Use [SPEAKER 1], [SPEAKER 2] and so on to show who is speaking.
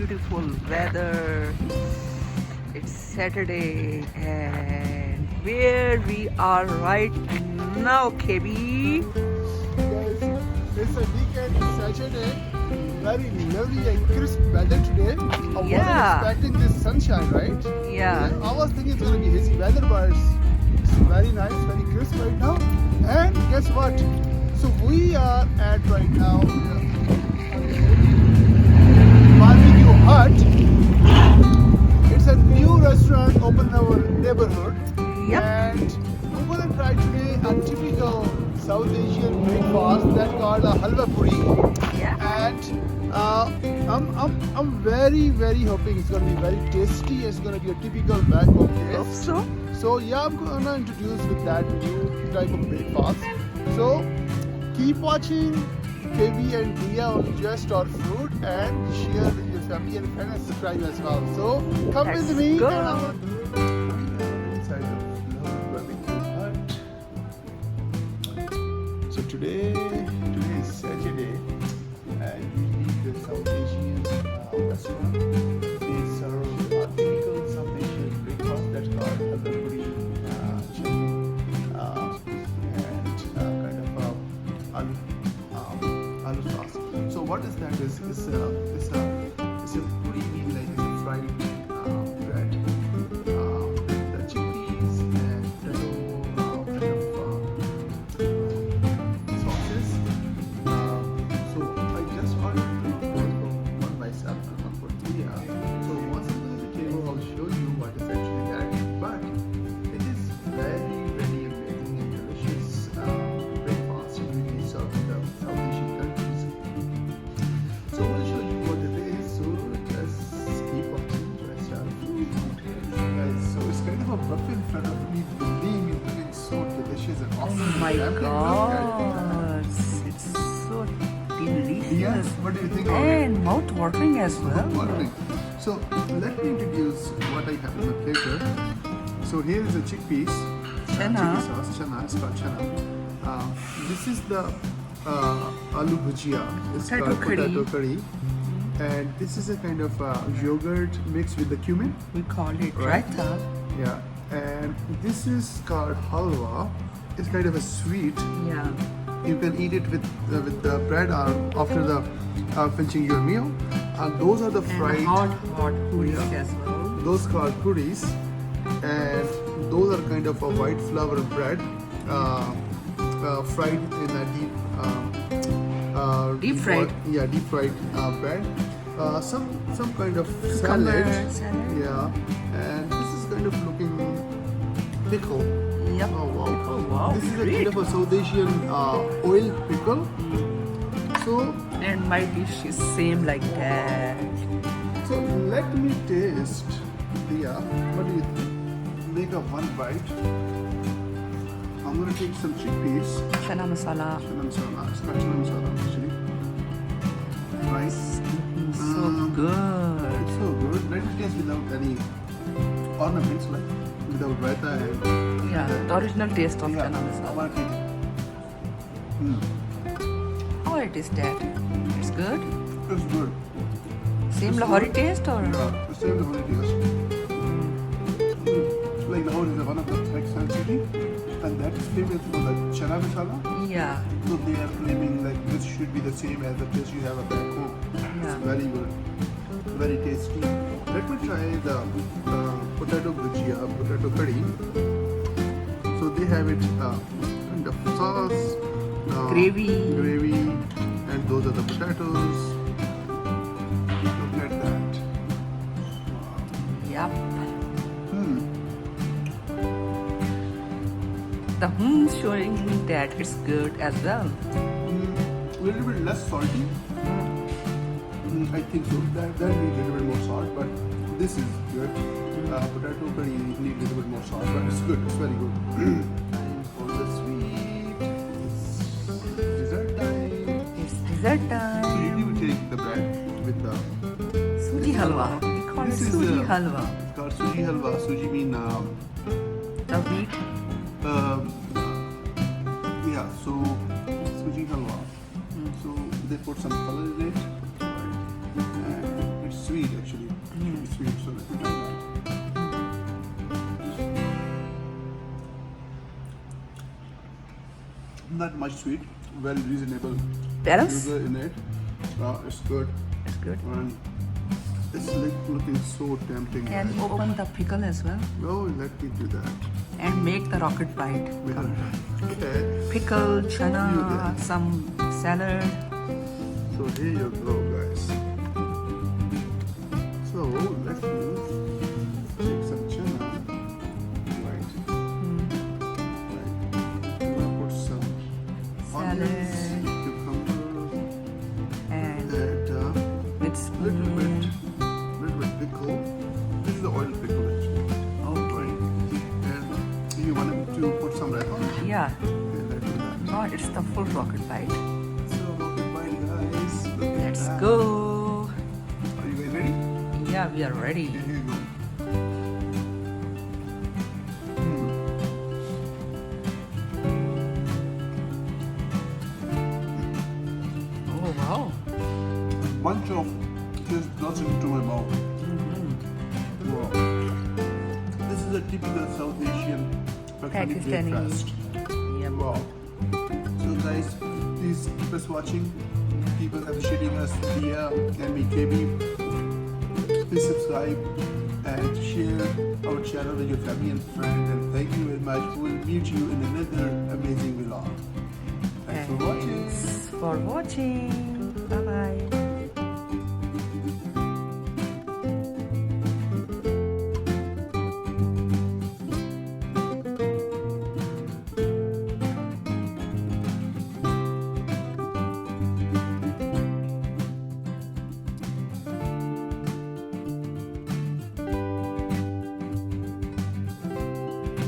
[SPEAKER 1] beautiful weather. It's Saturday and where we are right now, KB.
[SPEAKER 2] Guys, it's a weekend, Saturday. Very lovely and crisp weather today. I wasn't expecting this sunshine, right?
[SPEAKER 1] Yeah.
[SPEAKER 2] I was thinking it's gonna be hazy weather, but it's very nice, very crisp right now. And guess what? So we are at right now Barbecue Hut. It's a new restaurant opened in our neighborhood.
[SPEAKER 1] Yep.
[SPEAKER 2] And we're gonna try today a typical South Asian breakfast that's called a halwa puri.
[SPEAKER 1] Yeah.
[SPEAKER 2] And I'm very hoping it's gonna be very tasty. It's gonna be a typical back home
[SPEAKER 1] Hope
[SPEAKER 2] taste.
[SPEAKER 1] so.
[SPEAKER 2] So yeah, I'm gonna introduce with that new type of breakfast. So keep watching KB and Dia on Just or Food and share with your family and friends and subscribe as well. So come
[SPEAKER 1] Let's
[SPEAKER 2] with me
[SPEAKER 1] go.
[SPEAKER 2] and I'm inside the Barbecue Hut. So today is Saturday and we eat the South Asian restaurant. They serve a typical South Asian breakfast that's called halwa puri, chutney, and kind of aloo sauce. So what is that? It's a puri meal, like it's a fried bread, the chickpeas and potato kind of sauces. So I just ordered one for one myself and one for Tia. So once I'm at the table, I'll show you what is actually that. But it is very amazing and delicious breakfast usually served in the South Asian countries. So I will show you what it is. So just keep watching the rest of food. Guys, so it's kind of a buffet in front of me. The name is looking so delicious and awesome.
[SPEAKER 1] Oh my
[SPEAKER 2] I'm gonna look at it.
[SPEAKER 1] God. It's so delicious.
[SPEAKER 2] Yes, what do you think of it?
[SPEAKER 1] And mouth watering as well.
[SPEAKER 2] Wondering. So let me introduce what I have in the platter. So here is the chickpeas,
[SPEAKER 1] Chana.
[SPEAKER 2] chickpea sauce, chana. It's called chana. This is the aloo bhujia. It's
[SPEAKER 1] Potato
[SPEAKER 2] called
[SPEAKER 1] curry.
[SPEAKER 2] potato curry. And this is a kind of yogurt mixed with the cumin.
[SPEAKER 1] We call it
[SPEAKER 2] Right.
[SPEAKER 1] raita.
[SPEAKER 2] Yeah. And this is called halwa. It's kind of a sweet.
[SPEAKER 1] Yeah.
[SPEAKER 2] You can eat it with the bread or after the finishing your meal. And those are the fried.
[SPEAKER 1] And hot puris
[SPEAKER 2] Yeah.
[SPEAKER 1] as well.
[SPEAKER 2] Those called puris, and those are kind of a white flour bread, fried in a
[SPEAKER 1] Deep fried.
[SPEAKER 2] deep fried bread. Some kind of
[SPEAKER 1] Cucumber
[SPEAKER 2] salad.
[SPEAKER 1] salad.
[SPEAKER 2] Yeah, and this is kind of looking pickle.
[SPEAKER 1] Yep.
[SPEAKER 2] Oh wow!
[SPEAKER 1] Oh wow.
[SPEAKER 2] This is a
[SPEAKER 1] Great.
[SPEAKER 2] kind of a South Asian oil pickle. So
[SPEAKER 1] And my dish is same like that.
[SPEAKER 2] So let me taste. Dia, what do you think? Make a one bite. I'm gonna take some chickpeas.
[SPEAKER 1] Chana masala.
[SPEAKER 2] Chana masala. It's not chana masala actually. Rice.
[SPEAKER 1] So good.
[SPEAKER 2] It's so good. Let me taste without any ornaments, like without raita and.
[SPEAKER 1] Yeah, the original taste of
[SPEAKER 2] Yeah,
[SPEAKER 1] chana
[SPEAKER 2] I
[SPEAKER 1] masala.
[SPEAKER 2] wanna take it.
[SPEAKER 1] How it is that? It's good.
[SPEAKER 2] It's good.
[SPEAKER 1] Same
[SPEAKER 2] It's
[SPEAKER 1] Lahori
[SPEAKER 2] good.
[SPEAKER 1] taste or?
[SPEAKER 2] Yeah, the same Lahori taste. Like Lahore is one of the excellent city, and that's famous for the chana masala.
[SPEAKER 1] Yeah.
[SPEAKER 2] So they are claiming like this should be the same as the taste you have at back home.
[SPEAKER 1] Yeah.
[SPEAKER 2] It's very good, very tasty. Let me try the potato bhujia, potato curry. So they have it kind of sauce,
[SPEAKER 1] Gravy.
[SPEAKER 2] and those are the potatoes. Look at that.
[SPEAKER 1] Yup.
[SPEAKER 2] Hmm.
[SPEAKER 1] The showing that it's good as well.
[SPEAKER 2] Little bit less salty. I think so. That needs a little bit more salt, but this is good. Potato curry need a little bit more salt, but it's good. It's very good. And for the sweet, it's dessert time.
[SPEAKER 1] It's dessert
[SPEAKER 2] So
[SPEAKER 1] time.
[SPEAKER 2] usually we take the bread with the.
[SPEAKER 1] Suji halwa. We call it
[SPEAKER 2] This is
[SPEAKER 1] suji halwa.
[SPEAKER 2] It's called suji halwa. Suji mean
[SPEAKER 1] The wheat.
[SPEAKER 2] yeah. So suji halwa. So they put some color in it, and it's sweet actually. It should be sweet, so let me try that. Not much sweet, well reasonable.
[SPEAKER 1] Balance?
[SPEAKER 2] Sugar in it. It's good.
[SPEAKER 1] It's good.
[SPEAKER 2] And it's like looking so tempting.
[SPEAKER 1] And
[SPEAKER 2] guys.
[SPEAKER 1] open the pickle as well.
[SPEAKER 2] Oh, let me do that.
[SPEAKER 1] And make the rocket bite.
[SPEAKER 2] Okay.
[SPEAKER 1] Pickle,
[SPEAKER 2] You
[SPEAKER 1] chana,
[SPEAKER 2] there.
[SPEAKER 1] some salad.
[SPEAKER 2] So here you go, guys. So let's take some chana. Right. Right. We'll put some onions,
[SPEAKER 1] Salad.
[SPEAKER 2] cucumber,
[SPEAKER 1] And
[SPEAKER 2] and
[SPEAKER 1] with spoon.
[SPEAKER 2] little bit pickle. This is the oil pickle actually.
[SPEAKER 1] Okay.
[SPEAKER 2] And you want to put some red on it?
[SPEAKER 1] Yeah.
[SPEAKER 2] Okay, let's do that.
[SPEAKER 1] No, it's the full rocket bite.
[SPEAKER 2] So rocket bite, guys. Look at
[SPEAKER 1] Let's
[SPEAKER 2] that.
[SPEAKER 1] go.
[SPEAKER 2] Are you guys ready?
[SPEAKER 1] Yeah, we are ready.
[SPEAKER 2] Here you go.
[SPEAKER 1] Oh, wow.
[SPEAKER 2] Bunch of this goes into my mouth. Wow. This is a typical South Asian Pakistani
[SPEAKER 1] Pakistani.
[SPEAKER 2] breakfast.
[SPEAKER 1] Yeah.
[SPEAKER 2] Wow. So guys, please keep us watching. Keep us appreciating us via MBKB. Please subscribe and share our channel with your family and friends. And thank you very much. We'll meet you in another amazing vlog. Thanks for watching.
[SPEAKER 1] Thanks for watching. Bye bye.